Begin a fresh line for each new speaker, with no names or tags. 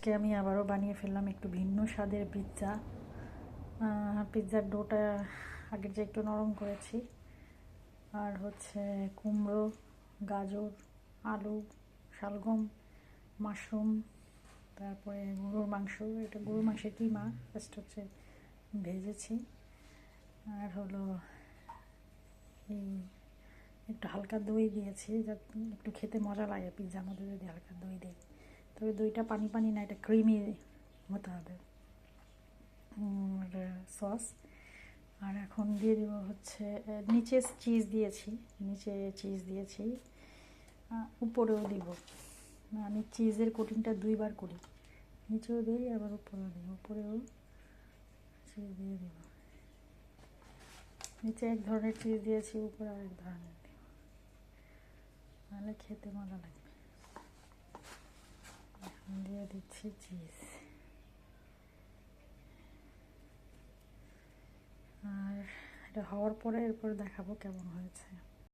আজকে আমি আবারও বানিয়ে ফেললাম একটু ভিন্ন স্বাদের পিৎজা। পিৎজার ডোটা আগের যে একটু নরম করেছি, আর হচ্ছে কুমড়ো, গাজর, আলু, শালগম, মাশরুম, তারপরে গরুর মাংস, এটা গরুর মাংসের কিমা জাস্ট হচ্ছে ভেজেছি। আর হলো এই একটু হালকা দই দিয়েছি, যাতে একটু খেতে মজা লাগে পিৎজার মধ্যে যদি হালকা দই দিই। তবে দইটা পানি পানি না, এটা ক্রিমি হতে হবে। সস। আর এখন দিয়ে দেবো হচ্ছে নিচে চিজ দিয়েছি, উপরেও দিব। আমি চিজের কোটিংটা দুইবার করি, নিচেও দিই আবার উপরেও দিই, উপরেও চিজ দিয়ে দিব। নিচে এক ধরনের চিজ দিয়েছি, উপরে আরেক ধরনের দিব, তাহলে খেতে মজা লাগবে। এখন দিয়ে দিচ্ছি চিজ। আর এটা হওয়ার পরে এরপর দেখাবো কেমন হয়েছে।